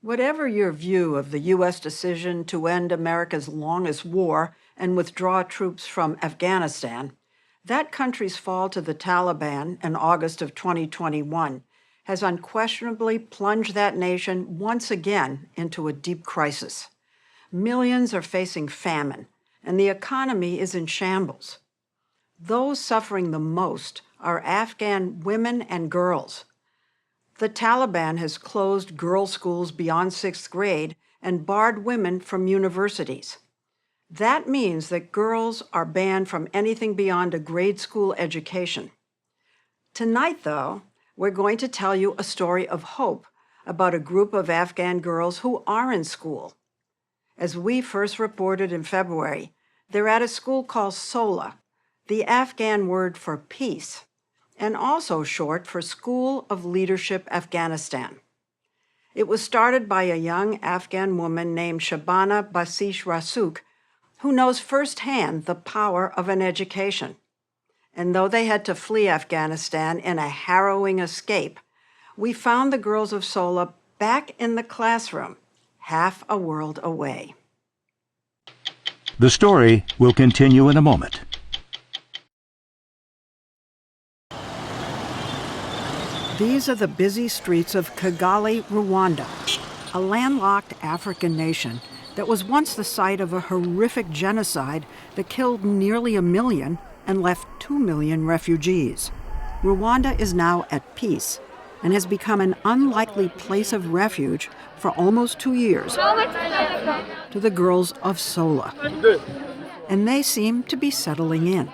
Whatever your view of the U.S. decision to end America's longest war and withdraw troops from Afghanistan, that country's fall to the Taliban in August of 2021 has unquestionably plunged that nation once again into a deep crisis. Millions are facing famine, and the economy is in shambles. Those suffering the most are Afghan women and girls. The Taliban has closed girls' schools beyond 6th grade and barred women from universities. That means that girls are banned from anything beyond a grade school education. Tonight, though, we're going to tell you a story of hope about a group of Afghan girls who are in school. As we first reported in February, they're at a school called SOLA, the Afghan word for peace, and also short for School of Leadership Afghanistan. It was started by a young Afghan woman named Shabana Basish Rasuk, who knows firsthand the power of an education. And though they had to flee Afghanistan in a harrowing escape, we found the girls of SOLA back in the classroom, half a world away. The story will continue in a moment. These are the busy streets of Kigali, Rwanda, a landlocked African nation that was once the site of a horrific genocide that killed nearly 1 million and left 2 million refugees. Rwanda is now at peace and has become an unlikely place of refuge for almost 2 years to the girls of SOLA. And they seem to be settling in.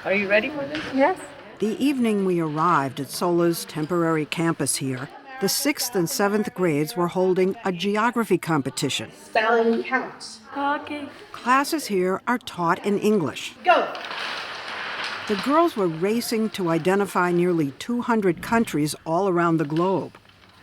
Are you ready for this? Yes. The evening we arrived at SOLA's temporary campus here, the 6th and 7th grades were holding a geography competition. Spelling counts. Okay. Classes here are taught in English. Go! The girls were racing to identify nearly 200 countries all around the globe.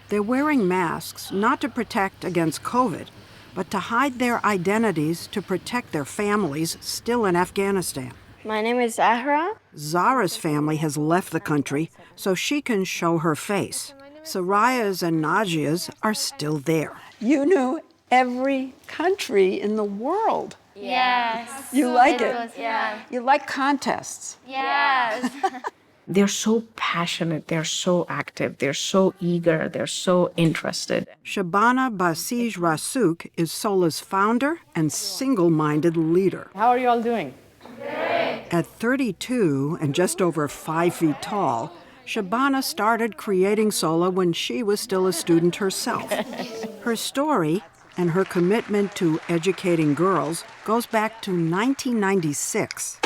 They're wearing masks not to protect against COVID, but to hide their identities to protect their families still in Afghanistan. My name is Zahra. Zara's family has left the country so she can show her face. Saraya's and Najia's are still there. You knew every country in the world. Yes. You like it? Yeah. You like contests. Yes. They're so passionate, they're so active, they're so eager, they're so interested. Shabana Basij Rasuk is SOLA's founder and single-minded leader. How are you all doing? At 32 and just over 5 feet tall, Shabana started creating SOLA when she was still a student herself. Her story and her commitment to educating girls goes back to 1996,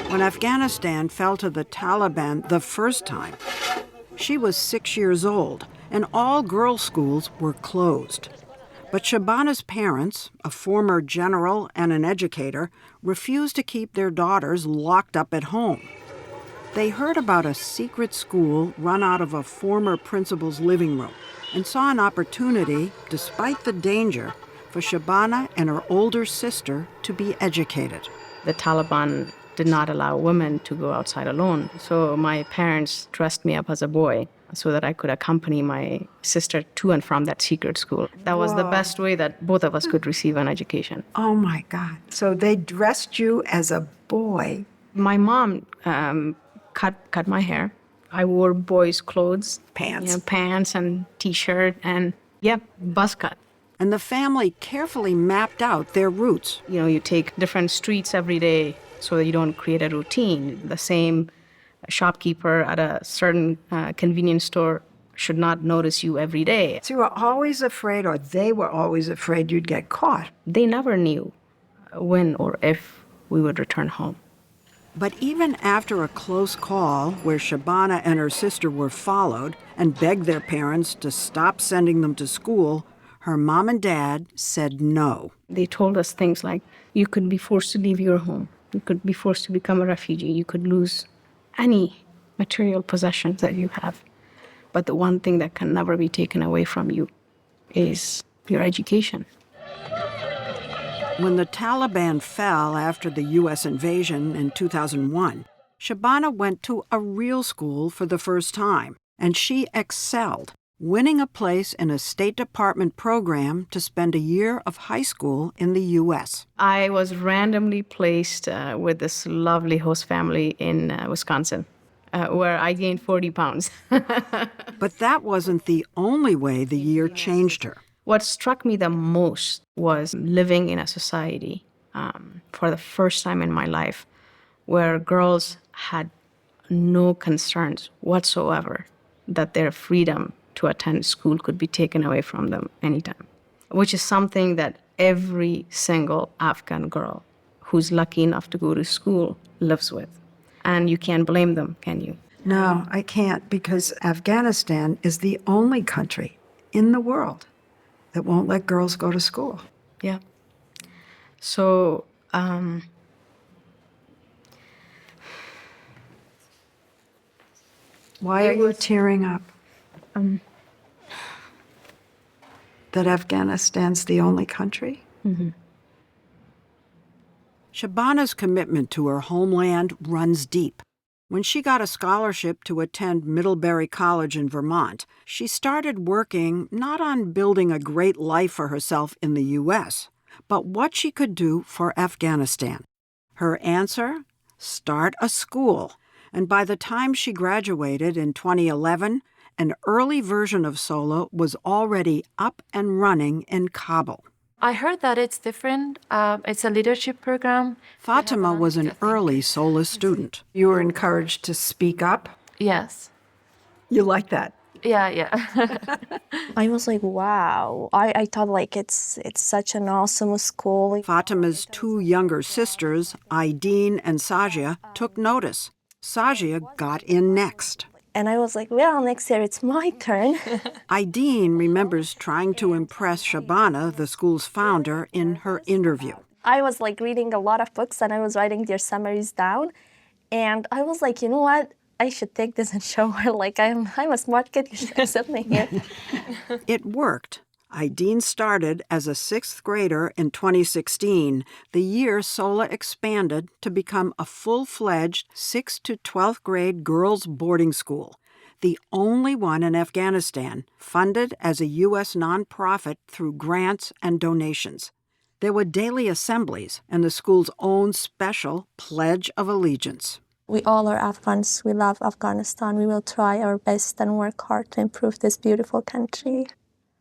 when Afghanistan fell to the Taliban the first time. She was 6 years old, and all girls' schools were closed. But Shabana's parents, a former general and an educator, refused to keep their daughters locked up at home. They heard about a secret school run out of a former principal's living room and saw an opportunity, despite the danger, for Shabana and her older sister to be educated. The Taliban did not allow women to go outside alone, so my parents dressed me up as a boy so that I could accompany my sister to and from that secret school. That was the best way that both of us could receive an education. Oh my God. So they dressed you as a boy. My mom cut my hair. I wore boys' clothes. Pants. Pants and T-shirt and, buzz cut. And the family carefully mapped out their routes. You take different streets every day so that you don't create a routine. The same shopkeeper at a certain convenience store should not notice you every day. So you were always afraid, or they were always afraid you'd get caught. They never knew when or if we would return home. But even after a close call where Shabana and her sister were followed and begged their parents to stop sending them to school, her mom and dad said no. They told us things like, you could be forced to leave your home. You could be forced to become a refugee. You could lose any material possessions that you have. But the one thing that can never be taken away from you is your education. When the Taliban fell after the U.S. invasion in 2001, Shabana went to a real school for the first time, and she excelled, winning a place in a State Department program to spend a year of high school in the U.S. I was randomly placed with this lovely host family in Wisconsin, where I gained 40 pounds. But that wasn't the only way the year changed her. What struck me the most was living in a society for the first time in my life where girls had no concerns whatsoever that their freedom to attend school could be taken away from them anytime, which is something that every single Afghan girl who's lucky enough to go to school lives with. And you can't blame them, can you? No, I can't, because Afghanistan is the only country in the world that won't let girls go to school. Yeah. So, Why are you tearing up? That Afghanistan's the only country? Mm-hmm. Shabana's commitment to her homeland runs deep. When she got a scholarship to attend Middlebury College in Vermont, she started working not on building a great life for herself in the U.S., but what she could do for Afghanistan. Her answer? Start a school. And by the time she graduated in 2011, an early version of SOLA was already up and running in Kabul. I heard that it's different. It's a leadership program. Fatima was an early SOLA student. You were encouraged to speak up? Yes. You like that? Yeah. I was like, wow. I thought like it's such an awesome school. Fatima's two younger sisters, Aideen and Sajia, took notice. Sajia got in next. And I was like, well, next year it's my turn. Aideen remembers trying to impress Shabana, the school's founder, in her interview. I was like reading a lot of books and I was writing their summaries down. And I was like, you know what? I should take this and show her, like, I'm a smart kid, you should accept me here. It worked. Aideen started as a sixth grader in 2016, the year SOLA expanded to become a full-fledged 6th to 12th grade girls' boarding school, the only one in Afghanistan, funded as a U.S. nonprofit through grants and donations. There were daily assemblies and the school's own special Pledge of Allegiance. We all are Afghans. We love Afghanistan. We will try our best and work hard to improve this beautiful country.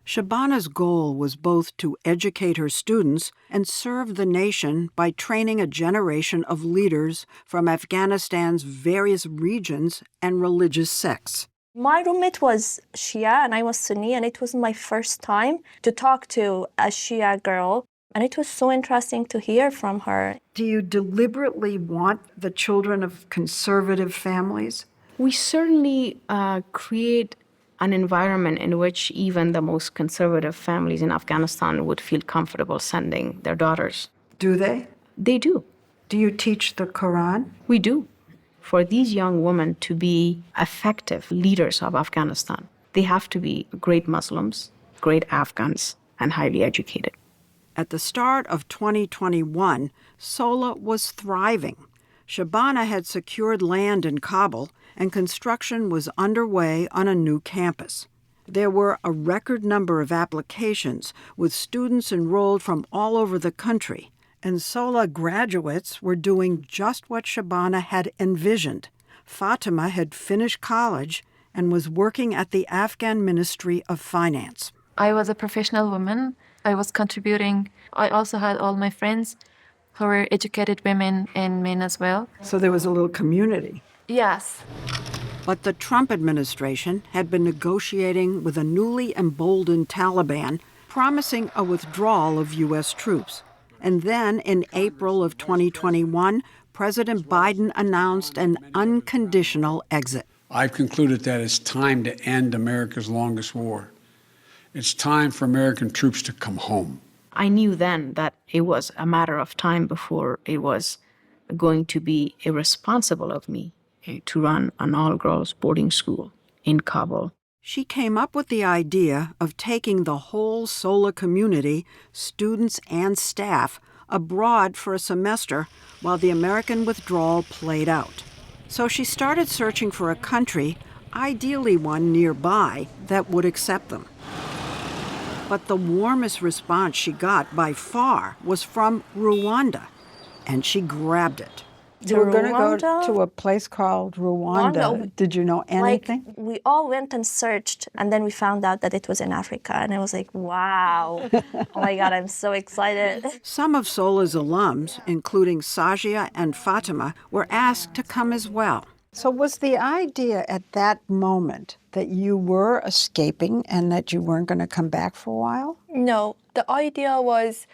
Shabana's goal was both to educate her students and serve the nation by training a generation of leaders from Afghanistan's various regions and religious sects. My roommate was Shia and I was Sunni, and it was my first time to talk to a Shia girl. And it was so interesting to hear from her. Do you deliberately want the children of conservative families? we certainly create an environment in which even the most conservative families in Afghanistan would feel comfortable sending their daughters. Do they? They do. Do you teach the Quran? We do. For these young women to be effective leaders of Afghanistan, they have to be great Muslims, great Afghans, and highly educated. At the start of 2021, SOLA was thriving. Shabana had secured land in Kabul, and construction was underway on a new campus. There were a record number of applications, with students enrolled from all over the country, and SOLA graduates were doing just what Shabana had envisioned. Fatima had finished college and was working at the Afghan Ministry of Finance. I was a professional woman. I was contributing. I also had all my friends who were educated women and men as well. So there was a little community. Yes. But the Trump administration had been negotiating with a newly emboldened Taliban, promising a withdrawal of U.S. troops. And then, in April of 2021, President Biden announced an unconditional exit. I've concluded that it's time to end America's longest war. It's time for American troops to come home. I knew then that it was a matter of time before it was going to be irresponsible of me to run an all-girls boarding school in Kabul. She came up with the idea of taking the whole SOLA community, students and staff, abroad for a semester while the American withdrawal played out. So she started searching for a country ideally one nearby that would accept them. But the warmest response she got by far was from Rwanda, and she grabbed it. You were going to go to a place called Rwanda. Did you know anything? Like, we all went and searched, and then we found out that it was in Africa, and I was like, wow. Oh my God, I'm so excited. Some of SOLA's alums, including Sajia and Fatima, were asked to come as well. So was the idea at that moment that you were escaping and that you weren't going to come back for a while? No, the idea was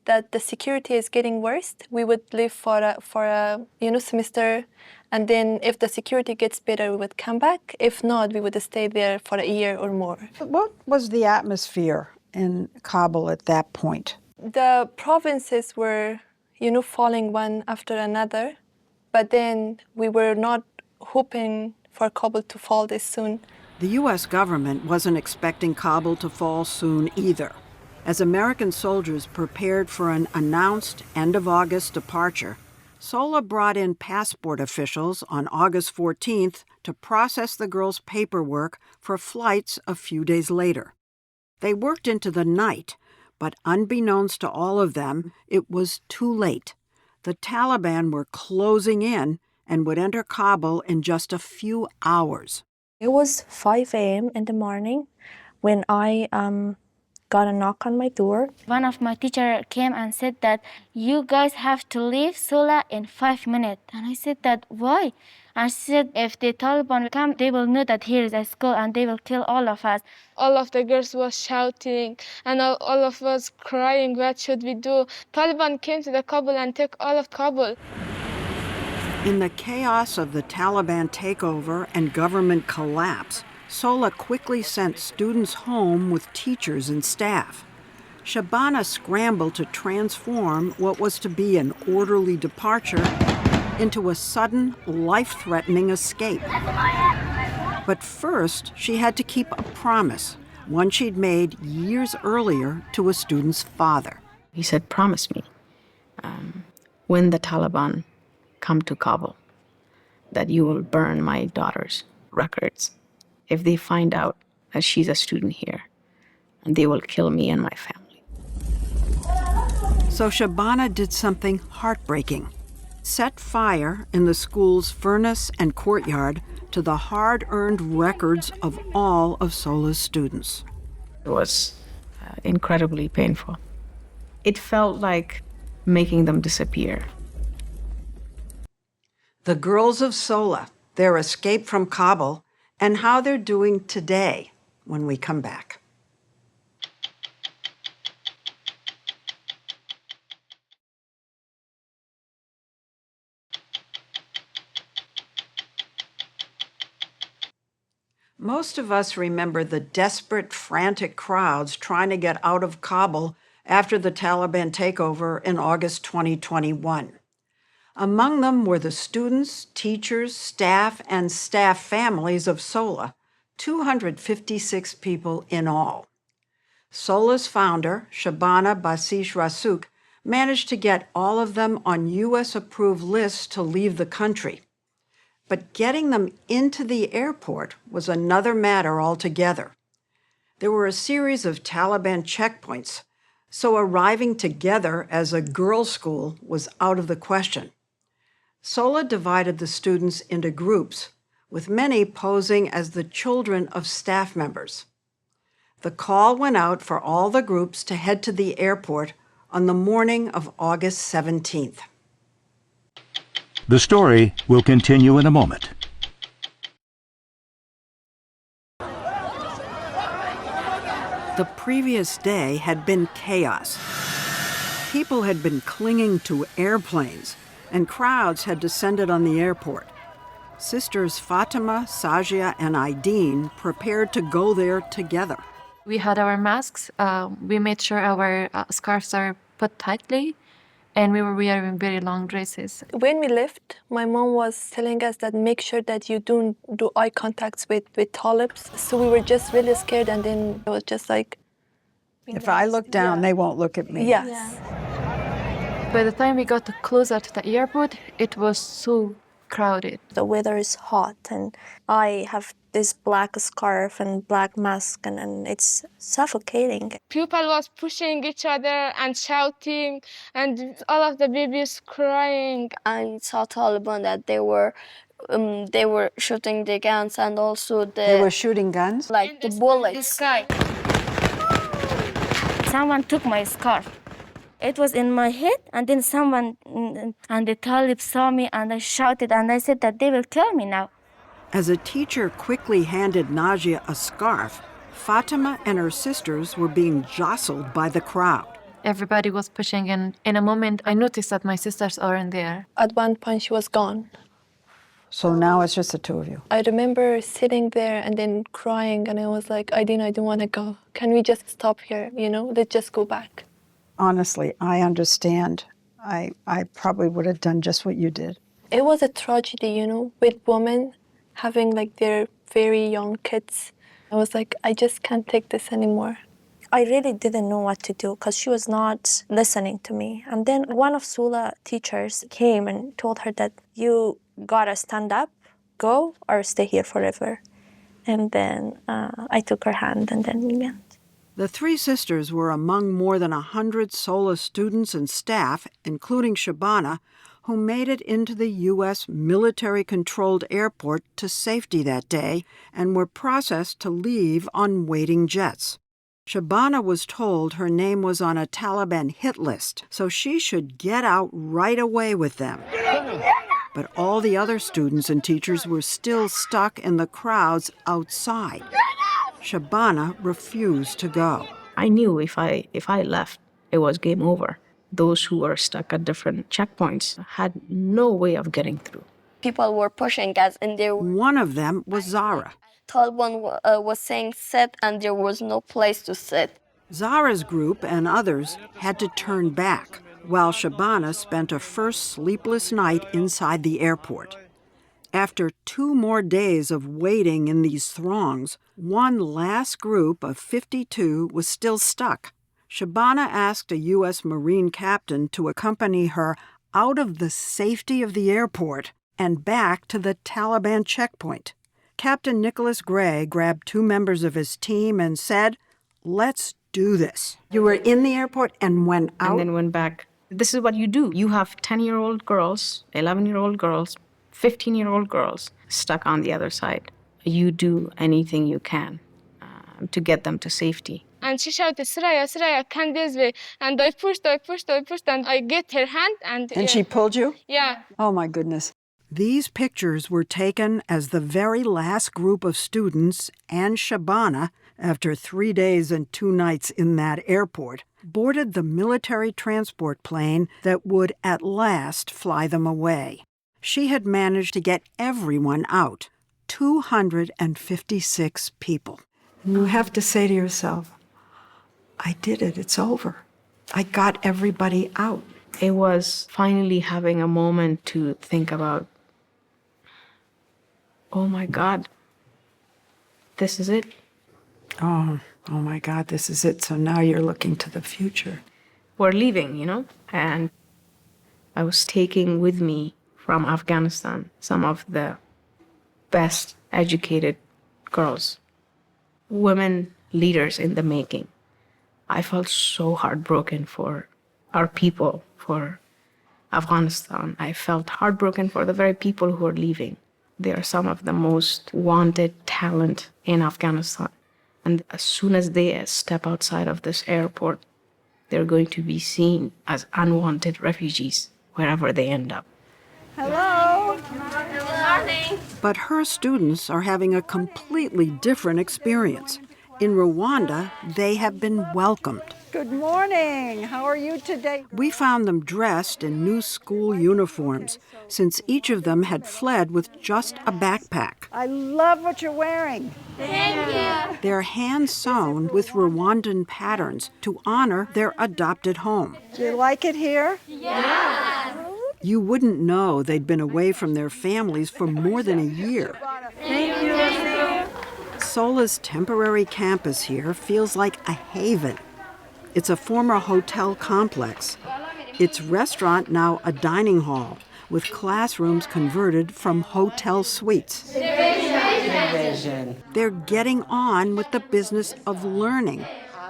that the security is getting worse. We would live for a semester, and then if the security gets better, we would come back. If not, we would stay there for a year or more. What was the atmosphere in Kabul at that point? The provinces were, falling one after another, but then we were not hoping for Kabul to fall this soon. The U.S. government wasn't expecting Kabul to fall soon either. As American soldiers prepared for an announced end-of-August departure, SOLA brought in passport officials on August 14th to process the girls' paperwork for flights a few days later. They worked into the night, but unbeknownst to all of them, it was too late. The Taliban were closing in and would enter Kabul in just a few hours. It was 5 a.m. in the morning when I got a knock on my door. One of my teacher came and said that you guys have to leave SOLA in 5 minutes. And I said that, why? And she said, if the Taliban will come, they will know that here is a school and they will kill all of us. All of the girls was shouting and all of us crying, what should we do? Taliban came to the Kabul and took all of Kabul. In the chaos of the Taliban takeover and government collapse, SOLA quickly sent students home with teachers and staff. Shabana scrambled to transform what was to be an orderly departure into a sudden, life-threatening escape. But first, she had to keep a promise, one she'd made years earlier to a student's father. He said, promise me, when the Taliban come to Kabul, that you will burn my daughter's records if they find out that she's a student here, and they will kill me and my family. So Shabana did something heartbreaking. Set fire in the school's furnace and courtyard to the hard-earned records of all of SOLA's students. It was incredibly painful. It felt like making them disappear. The girls of SOLA, their escape from Kabul, and how they're doing today when we come back. Most of us remember the desperate, frantic crowds trying to get out of Kabul after the Taliban takeover in August 2021. Among them were the students, teachers, staff, and staff families of SOLA, 256 people in all. SOLA's founder, Shabana Basish Rasuk, managed to get all of them on U.S.-approved lists to leave the country. But getting them into the airport was another matter altogether. There were a series of Taliban checkpoints, so arriving together as a girls' school was out of the question. SOLA divided the students into groups, with many posing as the children of staff members. The call went out for all the groups to head to the airport on the morning of August 17th. The story will continue in a moment. The previous day had been chaos. People had been clinging to airplanes, and crowds had descended on the airport. Sisters Fatima, Sajia, and Aideen prepared to go there together. We had our masks. We made sure our scarves are put tightly, and we were wearing very long dresses. When we left, my mom was telling us that make sure that you don't do eye contacts with Talibs. So we were just really scared, and then it was just like... If I look down, they won't look at me. Yes. Yeah. By the time we got closer to the airport, it was so crowded. The weather is hot, and I have this black scarf and black mask, and it's suffocating. People was pushing each other and shouting, and all of the babies crying. I saw Taliban that they were shooting the guns, and also They were shooting guns? like the bullets. Sky. Someone took my scarf. It was in my head, and then someone, and the Talib saw me, and I shouted, and I said that they will kill me now. As a teacher quickly handed Najia a scarf, Fatima and her sisters were being jostled by the crowd. Everybody was pushing, and in a moment, I noticed that my sisters aren't there. At one point, she was gone. So now it's just the two of you. I remember sitting there and then crying, and I was like, I don't want to go. Can we just stop here? Let's just go back. Honestly, I understand. I probably would have done just what you did. It was a tragedy, with women having like their very young kids. I was like, I just can't take this anymore. I really didn't know what to do because she was not listening to me. And then one of SOLA teachers came and told her that you gotta stand up, go, or stay here forever. And then I took her hand, and then we went. The three sisters were among more than 100 SOLA students and staff, including Shabana, who made it into the U.S. military-controlled airport to safety that day and were processed to leave on waiting jets. Shabana was told her name was on a Taliban hit list, so she should get out right away with them. But all the other students and teachers were still stuck in the crowds outside. Shabana refused to go. I knew if I left, it was game over. Those who were stuck at different checkpoints had no way of getting through. People were pushing us, and there One of them was Zara. Taliban was saying sit, and there was no place to sit. Zara's group and others had to turn back, while Shabana spent a first sleepless night inside the airport. After 2 more days of waiting in these throngs, one last group of 52 was still stuck. Shabana asked a U.S. Marine captain to accompany her out of the safety of the airport and back to the Taliban checkpoint. Captain Nicholas Gray grabbed 2 members of his team and said, "Let's do this." You were in the airport and went out? And then went back. This is what you do. You have 10-year-old girls, 11-year-old girls, 15-year-old girls stuck on the other side. You do anything you can to get them to safety. And she shouted, Suraya, come this way. And I pushed, and I get her hand. And she pulled you? Yeah. Oh, my goodness. These pictures were taken as the very last group of students and Shabana, after 3 days and 2 nights in that airport, boarded the military transport plane that would at last fly them away. She had managed to get everyone out, 256 people. You have to say to yourself, I did it, it's over. I got everybody out. It was finally having a moment to think about, oh my God, this is it. Oh my God, this is it. So now you're looking to the future. We're leaving, and I was taking with me from Afghanistan some of the best educated girls, women leaders in the making. I felt so heartbroken for our people, for Afghanistan. I felt heartbroken for the very people who are leaving. They are some of the most wanted talent in Afghanistan. And as soon as they step outside of this airport, they're going to be seen as unwanted refugees wherever they end up. Hello. Good morning. But her students are having a completely different experience. In Rwanda, they have been welcomed. Good morning. How are you today? We found them dressed in new school uniforms, since each of them had fled with just a backpack. I love what you're wearing. Thank you. They're hand-sewn with Rwandan patterns to honor their adopted home. Do you like it here? Yeah. You wouldn't know they'd been away from their families for more than a year. Thank you. SOLA's temporary campus here feels like a haven. It's a former hotel complex. Its restaurant now a dining hall, with classrooms converted from hotel suites. vision. They're getting on with the business of learning,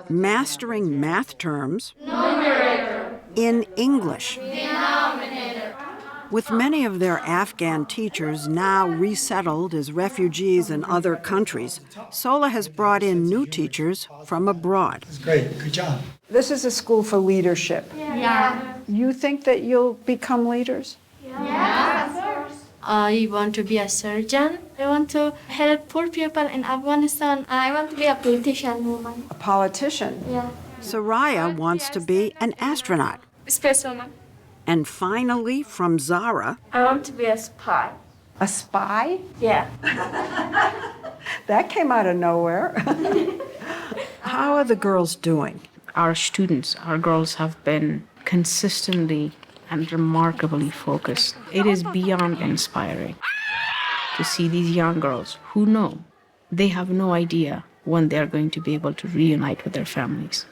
mastering math terms in English. With many of their Afghan teachers now resettled as refugees in other countries, SOLA has brought in new teachers from abroad. That's great. Good job. This is a school for leadership. Yeah. You think that you'll become leaders? I want to be a surgeon. I want to help poor people in Afghanistan. I want to be a politician woman. A politician? Yeah. Soraya wants to be an astronaut. Spacewoman. And finally, from Zara, I want to be a spy. A spy? Yeah. That came out of nowhere. how are the girls doing? Our students, our girls have been consistently and remarkably focused. It is beyond inspiring to see these young girls who know they have no idea when they're going to be able to reunite with their families.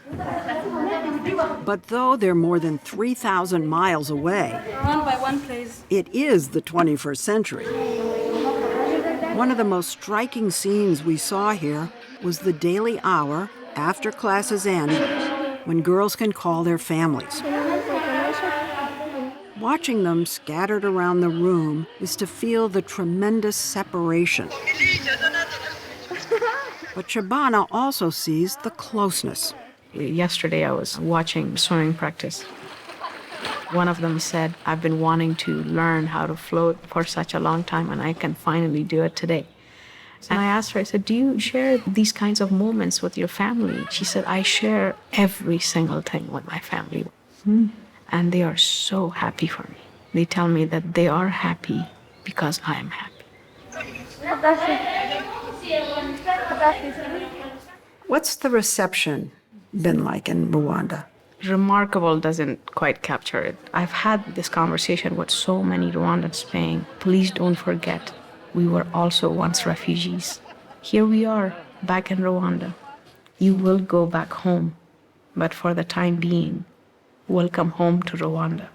But though they're more than 3,000 miles away, One by one, please. it is the 21st century. One of the most striking scenes we saw here was the daily hour after classes end when girls can call their families. Watching them scattered around the room is to feel the tremendous separation. But Shabana also sees the closeness. Yesterday I was watching swimming practice. One of them said, I've been wanting to learn how to float for such a long time and I can finally do it today. And I asked her, I said, do you share these kinds of moments with your family? She said, I share every single thing with my family. And they are so happy for me. They tell me that they are happy because I am happy. What's the reception been like in Rwanda? Remarkable doesn't quite capture it. I've had this conversation with so many Rwandans saying, please don't forget, we were also once refugees. Here we are, back in Rwanda. You will go back home, but for the time being, welcome home to Rwanda.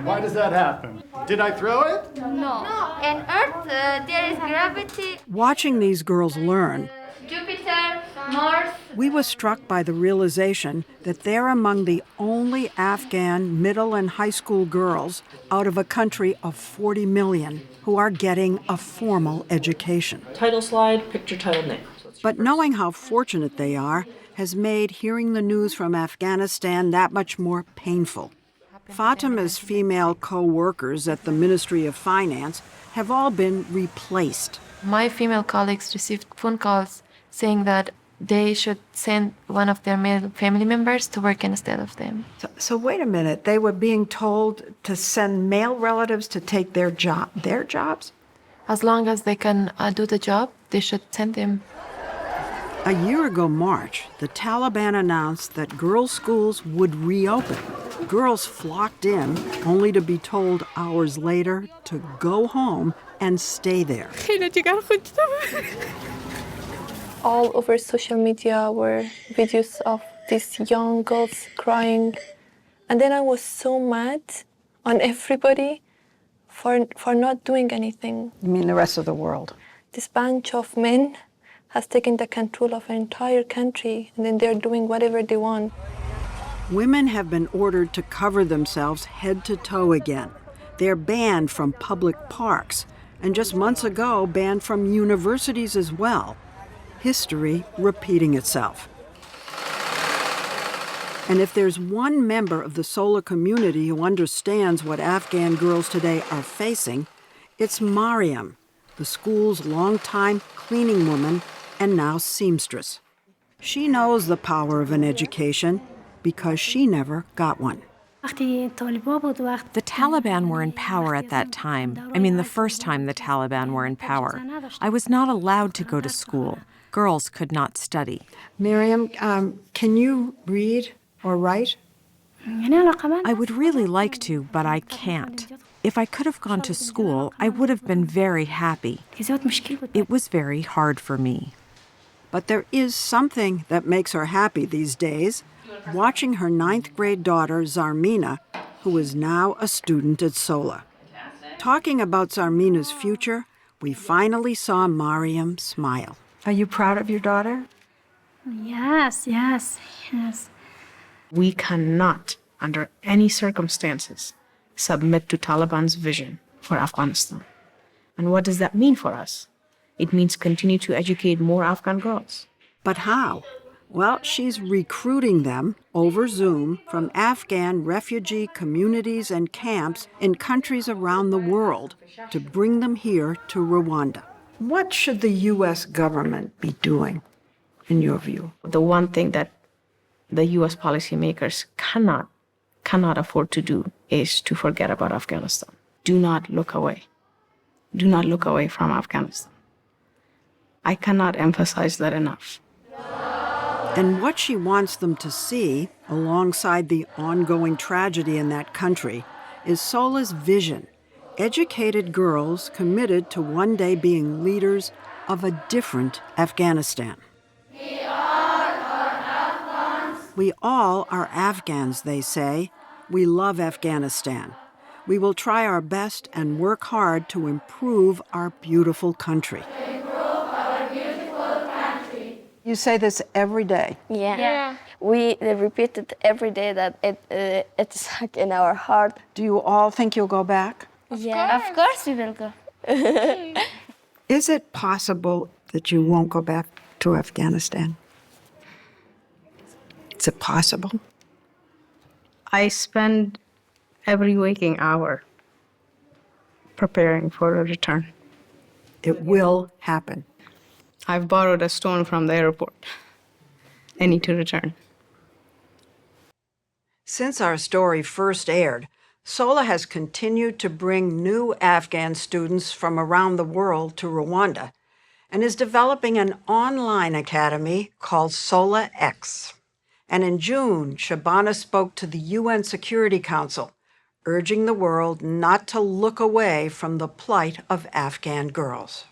Why does that happen? Did I throw it? No. In Earth, there is gravity. Watching these girls learn, Jupiter, Mars. we were struck by the realization that they're among the only Afghan middle and high school girls out of a country of 40 million who are getting a formal education. Title slide, picture, title, name. But knowing how fortunate they are has made hearing the news from Afghanistan that much more painful. Fatima's female co-workers at the Ministry of Finance have all been replaced. My female colleagues received phone calls saying that they should send one of their male family members to work instead of them. So wait a minute, they were being told to send male relatives to take their jobs? As long as they can do the job, they should send them. A year ago March, the Taliban announced that girls' schools would reopen. Girls flocked in, only to be told hours later to go home and stay there. All over social media were videos of these young girls crying. And then I was so mad on everybody for not doing anything. You mean the rest of the world? This bunch of men has taken the control of an entire country, and then they're doing whatever they want. Women have been ordered to cover themselves head to toe again. They're banned from public parks, and just months ago banned from universities as well. History repeating itself. And if there's one member of the SOLA community who understands what Afghan girls today are facing, it's Mariam, the school's longtime cleaning woman and now seamstress. She knows the power of an education because she never got one. The Taliban were in power at that time. I mean, the first time the Taliban were in power. I was not allowed to go to school. Girls could not study. Miriam, can you read or write? I would really like to, but I can't. If I could have gone to school, I would have been very happy. It was very hard for me. But there is something that makes her happy these days. Watching her 9th grade daughter, Zarmina, who is now a student at SOLA. Talking about Zarmina's future, we finally saw Mariam smile. Are you proud of your daughter? Yes, yes, yes. We cannot, under any circumstances, submit to Taliban's vision for Afghanistan. And what does that mean for us? It means continue to educate more Afghan girls. But how? Well, she's recruiting them over Zoom from Afghan refugee communities and camps in countries around the world to bring them here to Rwanda. What should the U.S. government be doing, in your view? The one thing that the U.S. policymakers cannot afford to do is to forget about Afghanistan. Do not look away. Do not look away from Afghanistan. I cannot emphasize that enough. And what she wants them to see, alongside the ongoing tragedy in that country, is SOLA's vision: educated girls committed to one day being leaders of a different Afghanistan. We all are Afghans, they say. We love Afghanistan. We will try our best and work hard to improve our beautiful country. You say this every day. Yeah. We repeat it every day that it's stuck in our heart. Do you all think you'll go back? Of course we will go. Is it possible that you won't go back to Afghanistan? Is it possible? I spend every waking hour preparing for a return. It will happen. I've borrowed a stone from the airport. I need to return. Since our story first aired, SOLA has continued to bring new Afghan students from around the world to Rwanda and is developing an online academy called SOLA X. And in June, Shabana spoke to the UN Security Council, urging the world not to look away from the plight of Afghan girls.